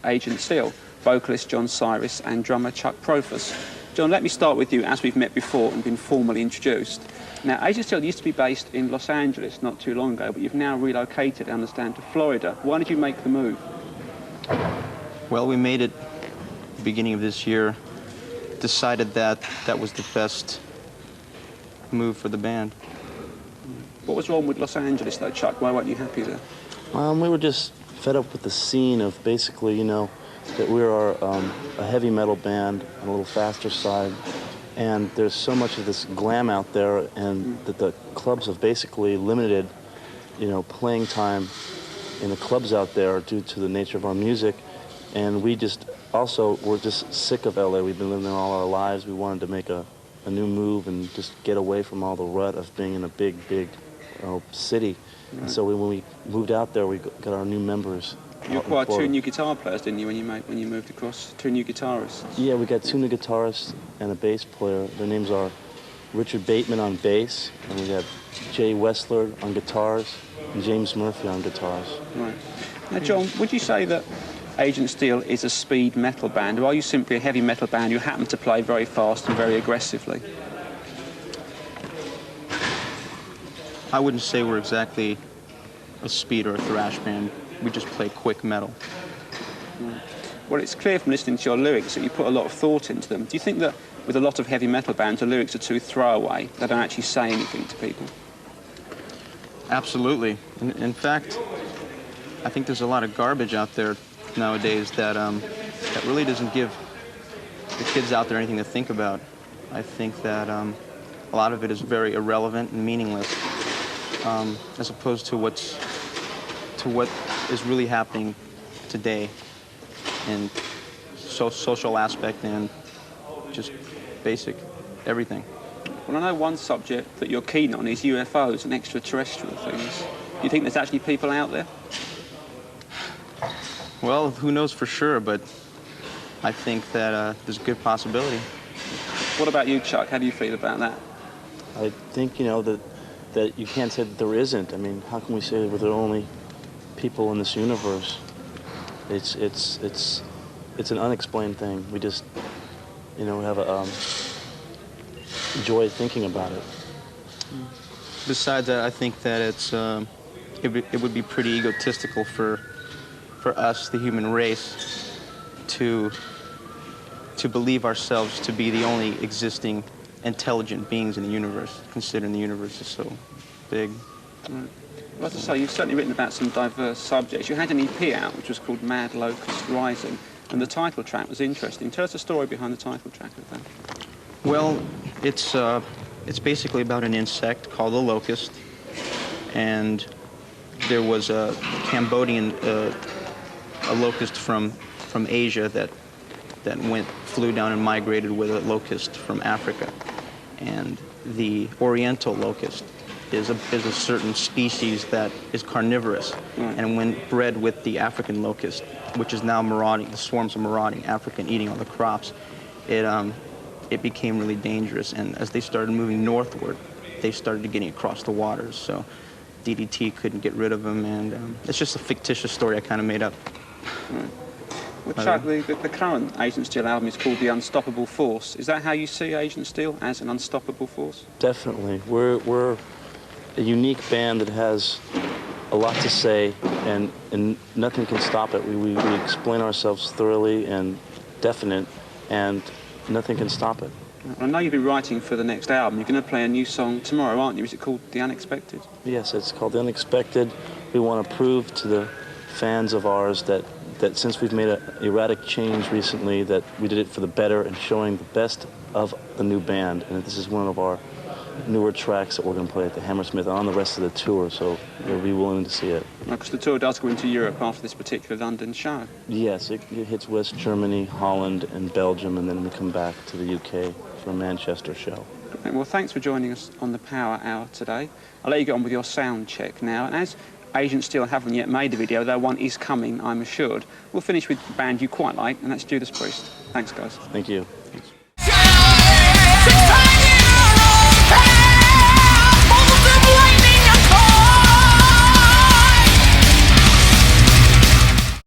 Agent Steel, vocalist John Cyriis and drummer Chuck Profus. John, let me start with you, as we've met before and been formally introduced. Now, Agent Steel used to be based in Los Angeles not too long ago, but you've now relocated, I understand, to Florida. Why did you make the move? Well, we made it the beginning of this year, decided that that was the best move for the band. What was wrong with Los Angeles, though, Chuck? Why weren't you happy there? We were just fed up with the scene of basically, you know, that we are a heavy metal band on a little faster side, and there's so much of this glam out there, and that the clubs have basically limited, you know, playing time in the clubs out there due to the nature of our music. And we just also were just sick of LA. We've been living there all our lives. We wanted to make a new move and just get away from all the rut of being in a big city. Right. And so when we moved out there, we got our new members. You acquired two new guitar players, didn't you, when you moved across? Two new guitarists. Yeah, we got two new guitarists and a bass player. Their names are Richard Bateman on bass, and we have Jay Wessler on guitars, and James Murphy on guitars. Right. Now, John, would you say that Agent Steel is a speed metal band, or are you simply a heavy metal band who happen to play very fast and very aggressively? I wouldn't say we're exactly a speed or a thrash band. We just play quick metal. Well, it's clear from listening to your lyrics that you put a lot of thought into them. Do you think that with a lot of heavy metal bands, the lyrics are too throwaway, they don't actually say anything to people? Absolutely. In fact, I think there's a lot of garbage out there nowadays that really doesn't give the kids out there anything to think about. I think that a lot of it is very irrelevant and meaningless, as opposed to what is really happening today in social aspect and just basic everything. Well, I know one subject that you're keen on is UFOs and extraterrestrial things. Do you think there's actually people out there? Well, who knows for sure, but I think that there's a good possibility. What about you, Chuck? How do you feel about that? I think, you know, that you can't say that there isn't. I mean, how can we say that there are only people in this universe? It's an unexplained thing. We just, you know, have a joy thinking about it. Besides that, I think that it would be pretty egotistical for us, the human race, to believe ourselves to be the only existing intelligent beings in the universe, considering the universe is so big. Right. Well, as I say, you've certainly written about some diverse subjects. You had an EP out which was called Mad Locust Rising, and the title track was interesting. Tell us the story behind the title track of that. Well, it's basically about an insect called a locust, and there was a Cambodian a locust from Asia that flew down and migrated with a locust from Africa, and the Oriental locust is a certain species that is carnivorous, and when bred with the African locust, which is now marauding, the swarms of marauding African eating all the crops, it became really dangerous, and as they started moving northward, they started getting across the waters, so DDT couldn't get rid of them, and it's just a fictitious story I kind of made up. Right. Well, Chuck, the current Agent Steel album is called The Unstoppable Force. Is that how you see Agent Steel, as an unstoppable force? Definitely. We're a unique band that has a lot to say, and nothing can stop it. We explain ourselves thoroughly and definite, and nothing can stop it. I know you've been writing for the next album. You're going to play a new song tomorrow, aren't you? Is it called The Unexpected? Yes, it's called The Unexpected. We want to prove to the fans of ours that since we've made an erratic change recently, that we did it for the better and showing the best of the new band. And this is one of our newer tracks that we're going to play at the Hammersmith and on the rest of the tour, so you'll be willing to see it. Because the tour does go into Europe after this particular London show. Yes, it hits West Germany, Holland, and Belgium, and then we come back to the UK for a Manchester show. Great. Well, thanks for joining us on the Power Hour today. I'll let you get on with your sound check now, and as Agent Steel haven't yet made a video, though one is coming, I'm assured, we'll finish with a band you quite like, and that's Judas Priest. Thanks, guys. Thank you.